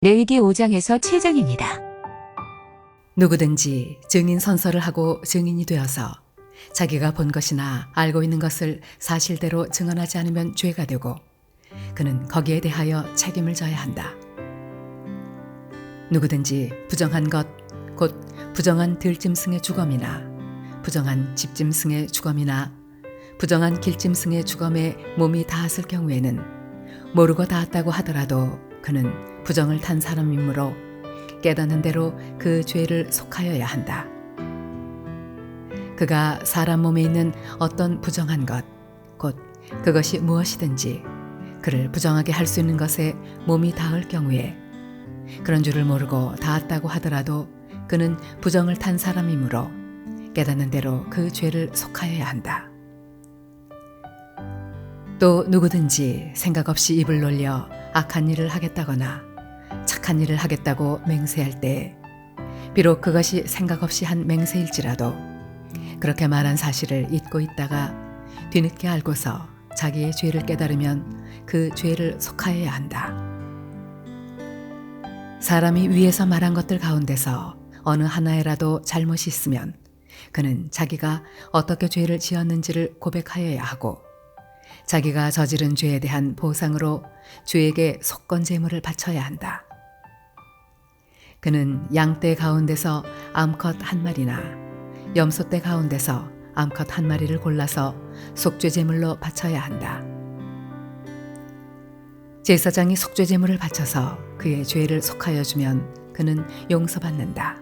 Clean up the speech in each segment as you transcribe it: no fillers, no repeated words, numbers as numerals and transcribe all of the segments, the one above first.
레위기 5장에서 7장입니다. 누구든지 증인 선서를 하고 증인이 되어서 자기가 본 것이나 알고 있는 것을 사실대로 증언하지 않으면 죄가 되고 그는 거기에 대하여 책임을 져야 한다. 누구든지 부정한 것, 곧 부정한 들짐승의 주검이나 부정한 집짐승의 주검이나 부정한 길짐승의 주검에 몸이 닿았을 경우에는 모르고 닿았다고 하더라도 그는 부정을 탄 사람이므로 깨닫는 대로 그 죄를 속하여야 한다. 그가 사람 몸에 있는 어떤 부정한 것, 곧 그것이 무엇이든지 그를 부정하게 할 수 있는 것에 몸이 닿을 경우에 그런 줄을 모르고 닿았다고 하더라도 그는 부정을 탄 사람이므로 깨닫는 대로 그 죄를 속하여야 한다. 또 누구든지 생각 없이 입을 놀려 악한 일을 하겠다거나 착한 일을 하겠다고 맹세할 때 비록 그것이 생각 없이 한 맹세일지라도 그렇게 말한 사실을 잊고 있다가 뒤늦게 알고서 자기의 죄를 깨달으면 그 죄를 속하여야 한다. 사람이 위에서 말한 것들 가운데서 어느 하나에라도 잘못이 있으면 그는 자기가 어떻게 죄를 지었는지를 고백하여야 하고 자기가 저지른 죄에 대한 보상으로 주에게 속건 제물을 바쳐야 한다. 그는 양떼 가운데서 암컷 한 마리나 염소떼 가운데서 암컷 한 마리를 골라서 속죄 제물로 바쳐야 한다. 제사장이 속죄 제물을 바쳐서 그의 죄를 속하여 주면 그는 용서받는다.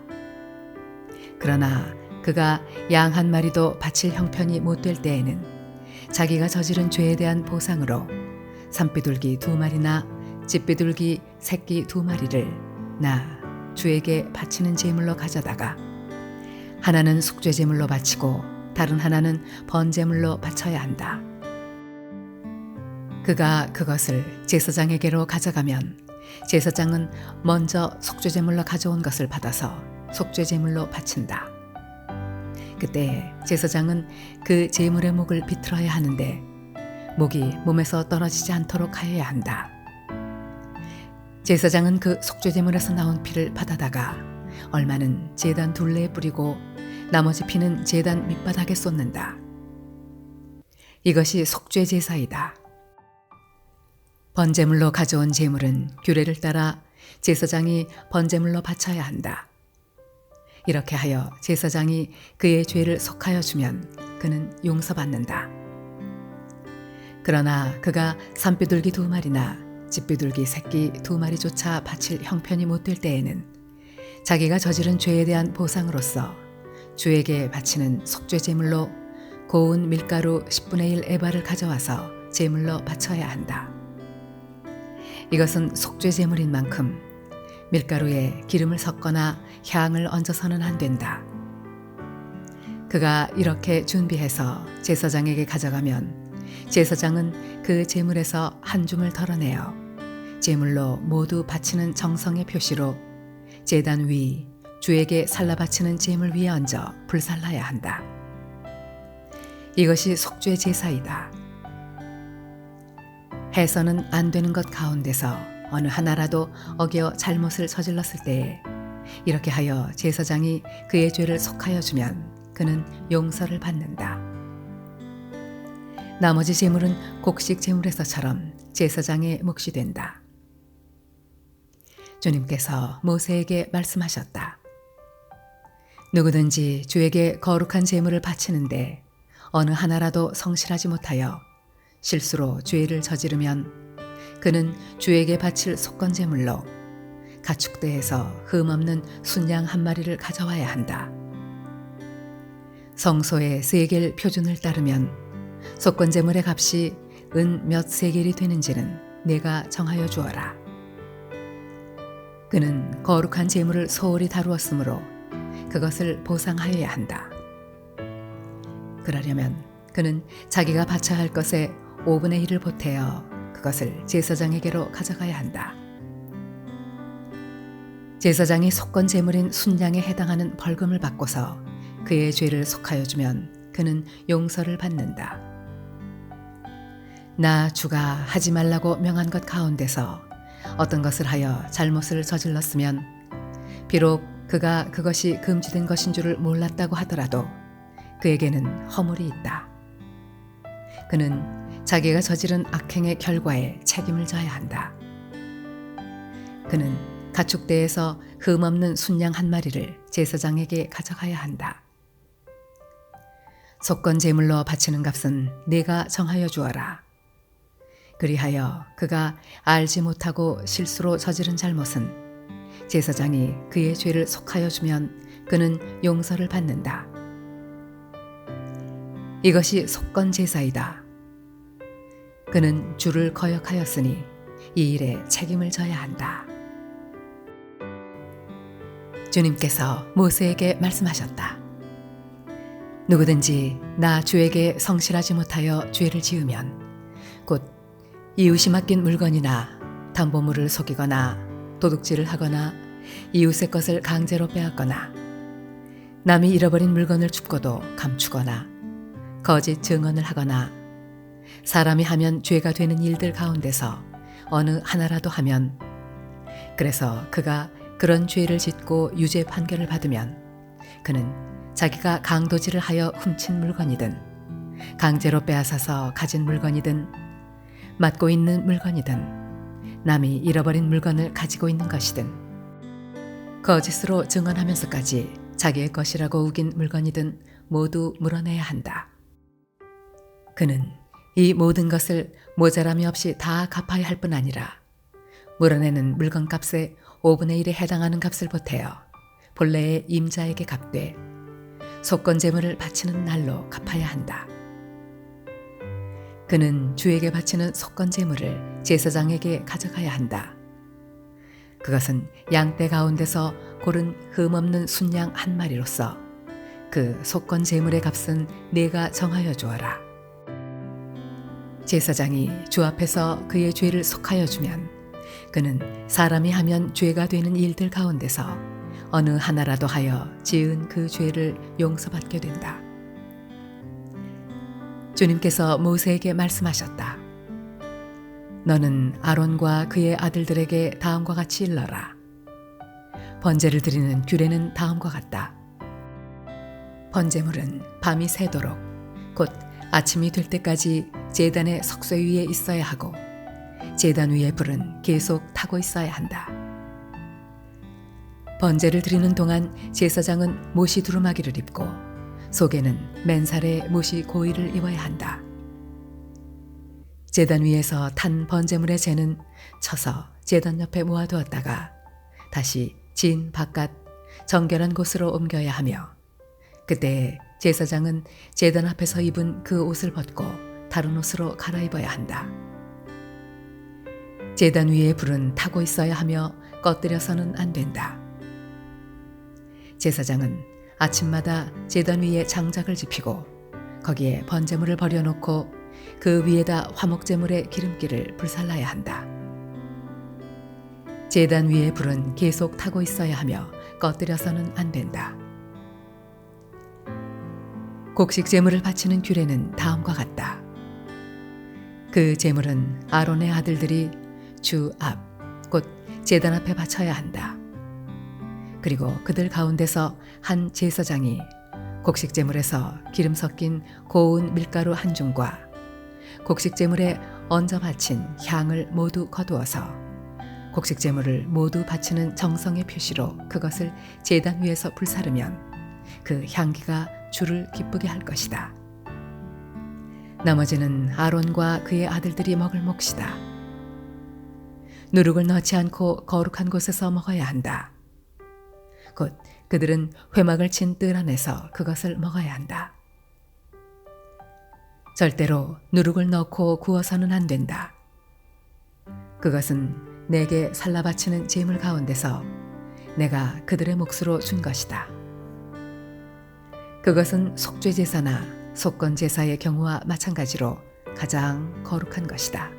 그러나 그가 양 한 마리도 바칠 형편이 못 될 때에는 자기가 저지른 죄에 대한 보상으로 산비둘기 2마리나 집비둘기 새끼 2마리를 나 주에게 바치는 제물로 가져다가 하나는 속죄 제물로 바치고 다른 하나는 번제물로 바쳐야 한다. 그가 그것을 제사장에게로 가져가면 제사장은 먼저 속죄 제물로 가져온 것을 받아서 속죄 제물로 바친다. 그때 제사장은 그 제물의 목을 비틀어야 하는데 목이 몸에서 떨어지지 않도록 하여야 한다. 제사장은 그 속죄 제물에서 나온 피를 받아다가 얼마는 제단 둘레에 뿌리고 나머지 피는 제단 밑바닥에 쏟는다. 이것이 속죄 제사이다. 번제물로 가져온 제물은 규례를 따라 제사장이 번제물로 바쳐야 한다. 이렇게 하여 제사장이 그의 죄를 속하여 주면 그는 용서받는다. 그러나 그가 산비둘기 2마리나 집비둘기 새끼 2마리조차 바칠 형편이 못 될 때에는 자기가 저지른 죄에 대한 보상으로서 주에게 바치는 속죄 제물로 고운 밀가루 10분의 1 에바를 가져와서 제물로 바쳐야 한다. 이것은 속죄 제물인 만큼 밀가루에 기름을 섞거나 향을 얹어서는 안 된다. 그가 이렇게 준비해서 제사장에게 가져가면 제사장은 그 제물에서 한 줌을 덜어내어 제물로 모두 바치는 정성의 표시로 제단 위 주에게 살라 바치는 제물 위에 얹어 불살라야 한다. 이것이 속죄 제사이다. 해서는 안 되는 것 가운데서 어느 하나라도 어겨 잘못을 저질렀을 때에 이렇게 하여 제사장이 그의 죄를 속하여 주면 그는 용서를 받는다. 나머지 제물은 곡식 제물에서처럼 제사장의 몫이 된다. 주님께서 모세에게 말씀하셨다. 누구든지 주에게 거룩한 제물을 바치는데 어느 하나라도 성실하지 못하여 실수로 죄를 저지르면 그는 주에게 바칠 속건 제물로 가축대에서 흠없는 순양 한 마리를 가져와야 한다. 성소의 세겔 표준을 따르면 속건 제물의 값이 은 몇 세겔이 되는지는 내가 정하여 주어라. 그는 거룩한 제물을 소홀히 다루었으므로 그것을 보상하여야 한다. 그러려면 그는 자기가 바쳐야 할 것의 5분의 1을 보태어 그것을 제사장에게로 가져가야 한다. 제사장이 속건 제물인 순양에 해당하는 벌금을 받고서 그의 죄를 속하여 주면 그는 용서를 받는다. 나 주가 하지 말라고 명한 것 가운데서 어떤 것을 하여 잘못을 저질렀으면 비록 그가 그것이 금지된 것인 줄을 몰랐다고 하더라도 그에게는 허물이 있다. 그는 자기가 저지른 악행의 결과에 책임을 져야 한다. 그는 가축대에서 흠없는 순양 한 마리를 제사장에게 가져가야 한다. 속건 제물로 바치는 값은 네가 정하여 주어라. 그리하여 그가 알지 못하고 실수로 저지른 잘못은 제사장이 그의 죄를 속하여 주면 그는 용서를 받는다. 이것이 속건 제사이다. 그는 주를 거역하였으니 이 일에 책임을 져야 한다. 주님께서 모세에게 말씀하셨다. 누구든지 나 주에게 성실하지 못하여 죄를 지으면 곧 이웃이 맡긴 물건이나 담보물을 속이거나 도둑질을 하거나 이웃의 것을 강제로 빼앗거나 남이 잃어버린 물건을 줍고도 감추거나 거짓 증언을 하거나 사람이 하면 죄가 되는 일들 가운데서 어느 하나라도 하면 그래서 그가 그런 죄를 짓고 유죄 판결을 받으면 그는 자기가 강도질을 하여 훔친 물건이든 강제로 빼앗아서 가진 물건이든 맡고 있는 물건이든 남이 잃어버린 물건을 가지고 있는 것이든 거짓으로 증언하면서까지 자기의 것이라고 우긴 물건이든 모두 물어내야 한다. 그는 이 모든 것을 모자람이 없이 다 갚아야 할 뿐 아니라 물어내는 물건값의 5분의 1에 해당하는 값을 보태어 본래의 임자에게 갚되 속건 제물을 바치는 날로 갚아야 한다. 그는 주에게 바치는 속건 제물을 제사장에게 가져가야 한다. 그것은 양떼 가운데서 고른 흠없는 순양 한 마리로서 그 속건 제물의 값은 네가 정하여 주어라. 제사장이 주 앞에서 그의 죄를 속하여 주면 그는 사람이 하면 죄가 되는 일들 가운데서 어느 하나라도 하여 지은 그 죄를 용서받게 된다. 주님께서 모세에게 말씀하셨다. 너는 아론과 그의 아들들에게 다음과 같이 일러라. 번제를 드리는 규례는 다음과 같다. 번제물은 밤이 새도록 곧 아침이 될 때까지 제단의 석쇠 위에 있어야 하고 제단 위의 불은 계속 타고 있어야 한다. 번제를 드리는 동안 제사장은 못이 두루마기를 입고 속에는 맨살에 못이 고이를 입어야 한다. 제단 위에서 탄 번제물의 재는 쳐서 제단 옆에 모아두었다가 다시 진 바깥 정결한 곳으로 옮겨야 하며 그때 제사장은 제단 앞에서 입은 그 옷을 벗고 다른 옷으로 갈아입어야 한다. 제단 위에 불은 타고 있어야 하며 꺼뜨려서는 안 된다. 제사장은 아침마다 제단 위에 장작을 지피고 거기에 번제물을 버려놓고 그 위에다 화목제물의 기름기를 불살라야 한다. 제단 위에 불은 계속 타고 있어야 하며 꺼뜨려서는 안 된다. 곡식 제물을 바치는 규례는 다음과 같다. 그 제물은 아론의 아들들이 주 앞, 곧 제단 앞에 바쳐야 한다. 그리고 그들 가운데서 한 제사장이 곡식 제물에서 기름 섞인 고운 밀가루 한 줌과 곡식 제물에 얹어 바친 향을 모두 거두어서 곡식 제물을 모두 바치는 정성의 표시로 그것을 제단 위에서 불사르면 그 향기가 주를 기쁘게 할 것이다. 나머지는 아론과 그의 아들들이 먹을 몫이다. 누룩을 넣지 않고 거룩한 곳에서 먹어야 한다. 곧 그들은 회막을 친 뜰 안에서 그것을 먹어야 한다. 절대로 누룩을 넣고 구워서는 안 된다. 그것은 내게 살라 바치는 제물 가운데서 내가 그들의 몫으로 준 것이다. 그것은 속죄 제사나 속건 제사의 경우와 마찬가지로 가장 거룩한 것이다.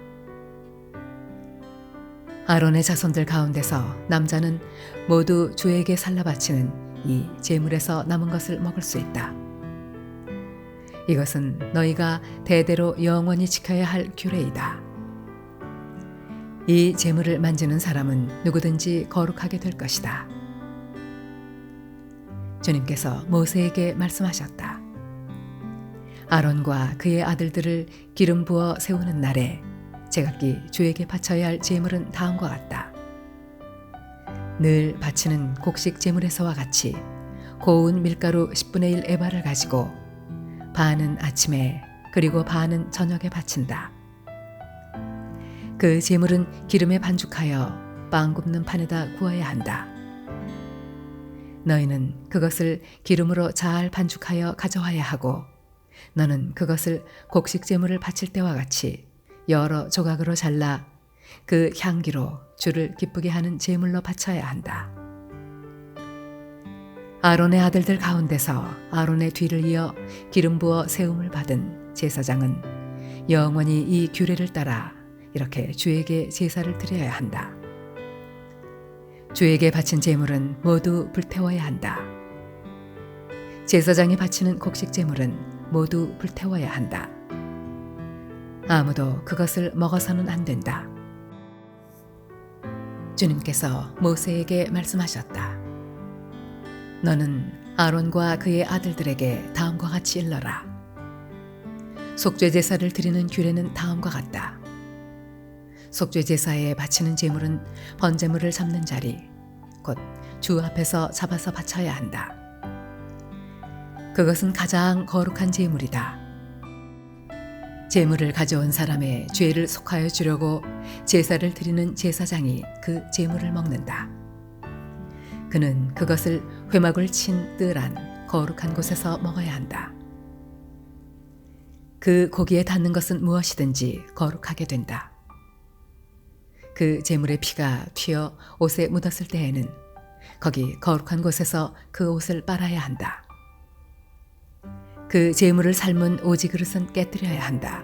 아론의 자손들 가운데서 남자는 모두 주에게 살라 바치는 이 제물에서 남은 것을 먹을 수 있다. 이것은 너희가 대대로 영원히 지켜야 할 규례이다. 이 제물을 만지는 사람은 누구든지 거룩하게 될 것이다. 주님께서 모세에게 말씀하셨다. 아론과 그의 아들들을 기름 부어 세우는 날에 제각기 주에게 바쳐야 할 제물은 다음과 같다. 늘 바치는 곡식 제물에서와 같이 고운 밀가루 10분의 1 에바를 가지고 반은 아침에 그리고 반은 저녁에 바친다. 그 제물은 기름에 반죽하여 빵 굽는 판에다 구워야 한다. 너희는 그것을 기름으로 잘 반죽하여 가져와야 하고 너는 그것을 곡식 제물을 바칠 때와 같이 여러 조각으로 잘라 그 향기로 주를 기쁘게 하는 제물로 바쳐야 한다. 아론의 아들들 가운데서 아론의 뒤를 이어 기름 부어 세움을 받은 제사장은 영원히 이 규례를 따라 이렇게 주에게 제사를 드려야 한다. 주에게 바친 제물은 모두 불태워야 한다. 제사장이 바치는 곡식 제물은 모두 불태워야 한다. 아무도 그것을 먹어서는 안 된다. 주님께서 모세에게 말씀하셨다. 너는 아론과 그의 아들들에게 다음과 같이 일러라. 속죄 제사를 드리는 규례는 다음과 같다. 속죄 제사에 바치는 제물은 번제물을 잡는 자리, 곧 주 앞에서 잡아서 바쳐야 한다. 그것은 가장 거룩한 제물이다. 제물을 가져온 사람의 죄를 속하여 주려고 제사를 드리는 제사장이 그 제물을 먹는다. 그는 그것을 회막을 친 뜰한 거룩한 곳에서 먹어야 한다. 그 고기에 닿는 것은 무엇이든지 거룩하게 된다. 그 제물의 피가 튀어 옷에 묻었을 때에는 거기 거룩한 곳에서 그 옷을 빨아야 한다. 그 제물을 삶은 오지 그릇은 깨뜨려야 한다.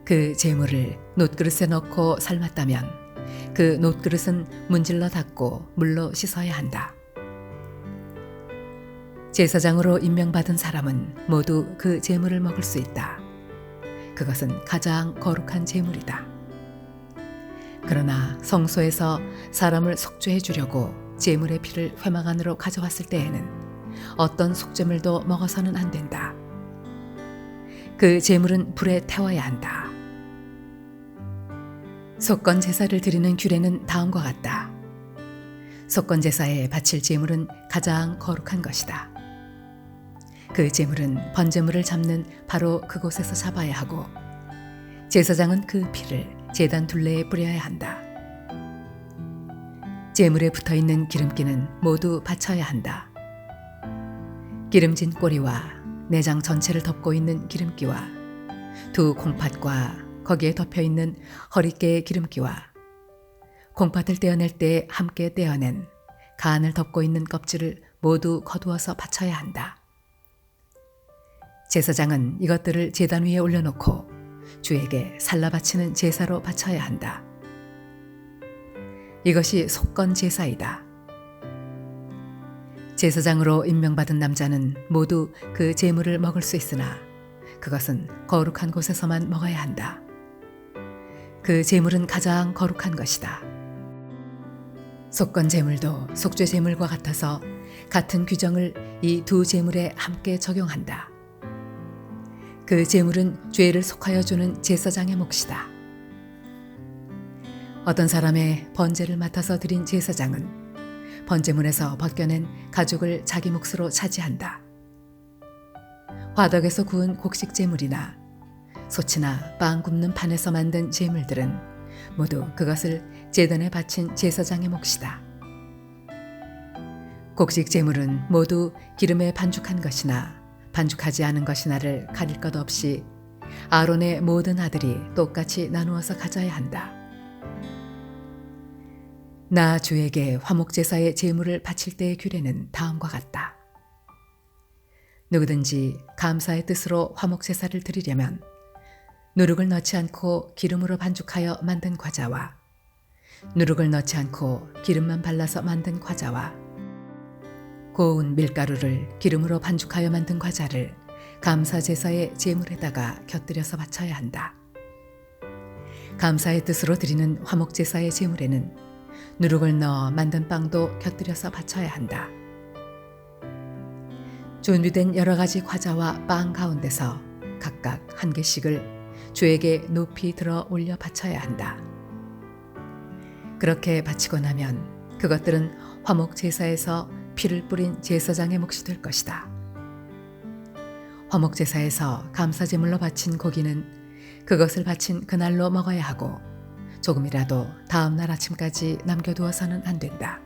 그 제물을 놋그릇에 넣고 삶았다면 그 놋그릇은 문질러 닦고 물로 씻어야 한다. 제사장으로 임명받은 사람은 모두 그 제물을 먹을 수 있다. 그것은 가장 거룩한 제물이다. 그러나 성소에서 사람을 속죄해 주려고 제물의 피를 회막 안으로 가져왔을 때에는 어떤 속죄물도 먹어서는 안 된다. 그 제물은 불에 태워야 한다. 속건 제사를 드리는 규례는 다음과 같다. 속건 제사에 바칠 제물은 가장 거룩한 것이다. 그 제물은 번제물을 잡는 바로 그곳에서 잡아야 하고 제사장은 그 피를 제단 둘레에 뿌려야 한다. 제물에 붙어있는 기름기는 모두 바쳐야 한다. 기름진 꼬리와 내장 전체를 덮고 있는 기름기와 두 콩팥과 거기에 덮여있는 허리깨의 기름기와 콩팥을 떼어낼 때 함께 떼어낸 간을 덮고 있는 껍질을 모두 거두어서 바쳐야 한다. 제사장은 이것들을 제단 위에 올려놓고 주에게 살라 바치는 제사로 바쳐야 한다. 이것이 속건 제사이다. 제사장으로 임명받은 남자는 모두 그 제물을 먹을 수 있으나 그것은 거룩한 곳에서만 먹어야 한다. 그 제물은 가장 거룩한 것이다. 속건 제물도 속죄 제물과 같아서 같은 규정을 이 두 제물에 함께 적용한다. 그 제물은 죄를 속하여 주는 제사장의 몫이다. 어떤 사람의 번제를 맡아서 드린 제사장은 번제물에서 벗겨낸 가죽을 자기 몫으로 차지한다. 화덕에서 구운 곡식 제물이나 솥이나 빵 굽는 판에서 만든 제물들은 모두 그것을 제단에 바친 제사장의 몫이다. 곡식 제물은 모두 기름에 반죽한 것이나 반죽하지 않은 것이나를 가릴 것 없이 아론의 모든 아들이 똑같이 나누어서 가져야 한다. 나 주에게 화목제사의 제물을 바칠 때의 규례는 다음과 같다. 누구든지 감사의 뜻으로 화목제사를 드리려면 누룩을 넣지 않고 기름으로 반죽하여 만든 과자와 누룩을 넣지 않고 기름만 발라서 만든 과자와 고운 밀가루를 기름으로 반죽하여 만든 과자를 감사제사의 제물에다가 곁들여서 바쳐야 한다. 감사의 뜻으로 드리는 화목제사의 제물에는 누룩을 넣어 만든 빵도 곁들여서 바쳐야 한다. 준비된 여러 가지 과자와 빵 가운데서 각각 한 개씩을 주에게 높이 들어 올려 바쳐야 한다. 그렇게 바치고 나면 그것들은 화목제사에서 피를 뿌린 제사장의 몫이 될 것이다. 화목제사에서 감사제물로 바친 고기는 그것을 바친 그날로 먹어야 하고 조금이라도 다음 날 아침까지 남겨두어서는 안 된다.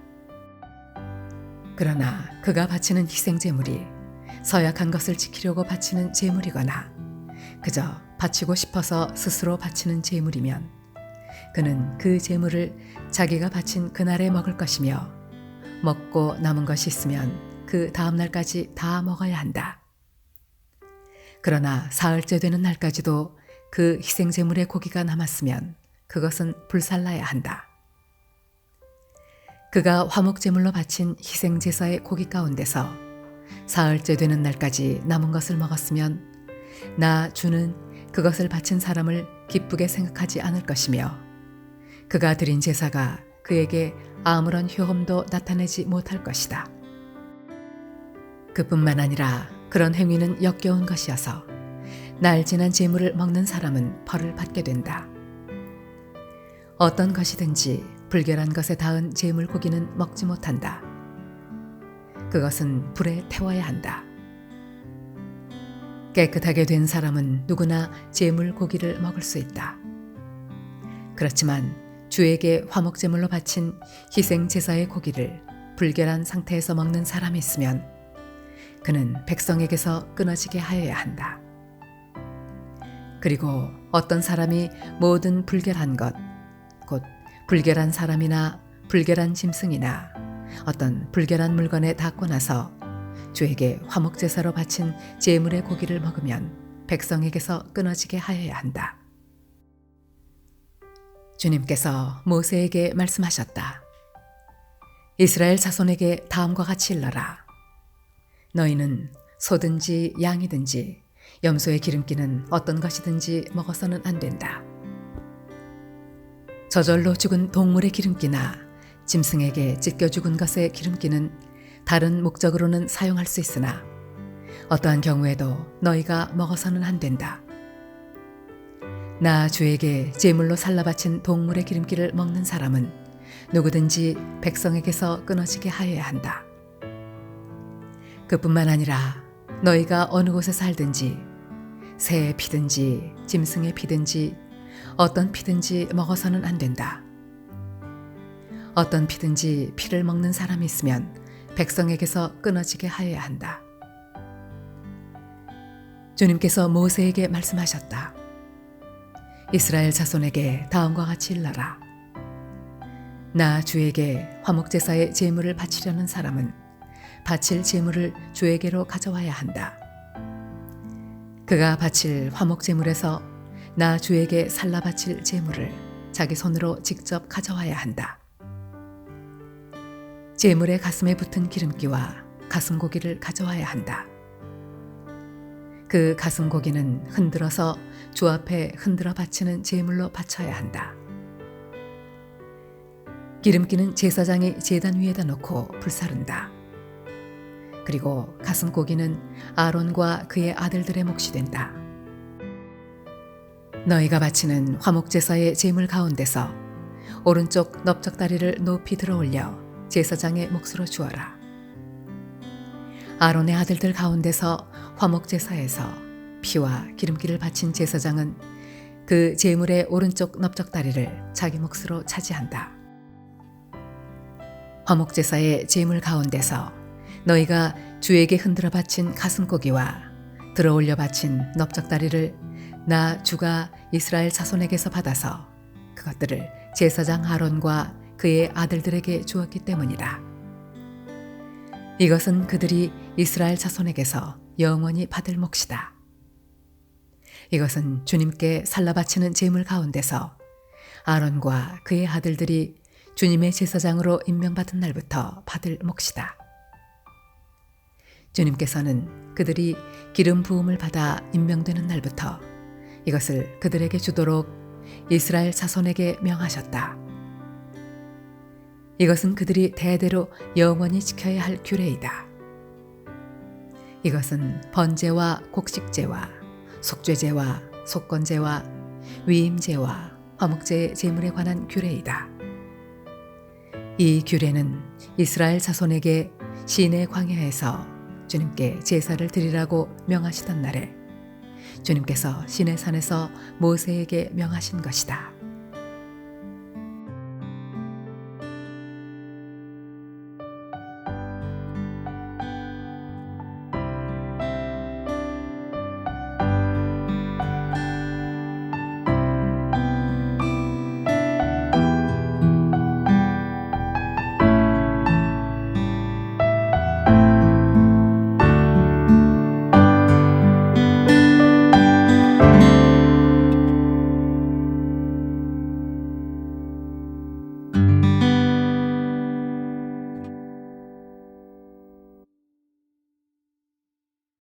그러나 그가 바치는 희생제물이 서약한 것을 지키려고 바치는 제물이거나 그저 바치고 싶어서 스스로 바치는 제물이면 그는 그 제물을 자기가 바친 그날에 먹을 것이며 먹고 남은 것이 있으면 그 다음 날까지 다 먹어야 한다. 그러나 사흘째 되는 날까지도 그 희생제물의 고기가 남았으면 그것은 불살라야 한다. 그가 화목제물로 바친 희생제사의 고기 가운데서 사흘째 되는 날까지 남은 것을 먹었으면 나 주는 그것을 바친 사람을 기쁘게 생각하지 않을 것이며 그가 드린 제사가 그에게 아무런 효험도 나타내지 못할 것이다. 그뿐만 아니라 그런 행위는 역겨운 것이어서 날 지난 제물을 먹는 사람은 벌을 받게 된다. 어떤 것이든지 불결한 것에 닿은 제물 고기는 먹지 못한다. 그것은 불에 태워야 한다. 깨끗하게 된 사람은 누구나 제물 고기를 먹을 수 있다. 그렇지만 주에게 화목제물로 바친 희생제사의 고기를 불결한 상태에서 먹는 사람이 있으면 그는 백성에게서 끊어지게 하여야 한다. 그리고 어떤 사람이 모든 불결한 것, 곧 불결한 사람이나 불결한 짐승이나 어떤 불결한 물건에 닿고 나서 주에게 화목제사로 바친 제물의 고기를 먹으면 백성에게서 끊어지게 하여야 한다. 주님께서 모세에게 말씀하셨다. 이스라엘 자손에게 다음과 같이 일러라. 너희는 소든지 양이든지 염소의 기름기는 어떤 것이든지 먹어서는 안 된다. 저절로 죽은 동물의 기름기나 짐승에게 찢겨 죽은 것의 기름기는 다른 목적으로는 사용할 수 있으나 어떠한 경우에도 너희가 먹어서는 안 된다. 나 주에게 제물로 살라 바친 동물의 기름기를 먹는 사람은 누구든지 백성에게서 끊어지게 하여야 한다. 그뿐만 아니라 너희가 어느 곳에 살든지 새의 피든지 짐승의 피든지 어떤 피든지 먹어서는 안 된다. 어떤 피든지 피를 먹는 사람이 있으면 백성에게서 끊어지게 하여야 한다. 주님께서 모세에게 말씀하셨다. 이스라엘 자손에게 다음과 같이 일러라. 나 주에게 화목제사의 제물을 바치려는 사람은 바칠 제물을 주에게로 가져와야 한다. 그가 바칠 화목제물에서 나 주에게 살라 바칠 제물을 자기 손으로 직접 가져와야 한다. 제물의 가슴에 붙은 기름기와 가슴고기를 가져와야 한다. 그 가슴고기는 흔들어서 주 앞에 흔들어 바치는 제물로 바쳐야 한다. 기름기는 제사장이 제단 위에다 놓고 불사른다. 그리고 가슴고기는 아론과 그의 아들들의 몫이 된다. 너희가 바치는 화목제사의 제물 가운데서 오른쪽 넓적다리를 높이 들어 올려 제사장의 몫으로 주어라. 아론의 아들들 가운데서 화목제사에서 피와 기름기를 바친 제사장은 그 제물의 오른쪽 넓적다리를 자기 몫으로 차지한다. 화목제사의 제물 가운데서 너희가 주에게 흔들어 바친 가슴고기와 들어 올려 바친 넓적다리를 나 주가 이스라엘 자손에게서 받아서 그것들을 제사장 아론과 그의 아들들에게 주었기 때문이다. 이것은 그들이 이스라엘 자손에게서 영원히 받을 몫이다. 이것은 주님께 살라 바치는 제물 가운데서 아론과 그의 아들들이 주님의 제사장으로 임명받은 날부터 받을 몫이다. 주님께서는 그들이 기름 부음을 받아 임명되는 날부터 이것을 그들에게 주도록 이스라엘 자손에게 명하셨다. 이것은 그들이 대대로 영원히 지켜야 할 규례이다. 이것은 번제와 곡식제와 속죄제와 속건제와 위임제와 화목제의 제물에 관한 규례이다. 이 규례는 이스라엘 자손에게 시내 광야에서 주님께 제사를 드리라고 명하시던 날에 주님께서 시내산에서 모세에게 명하신 것이다.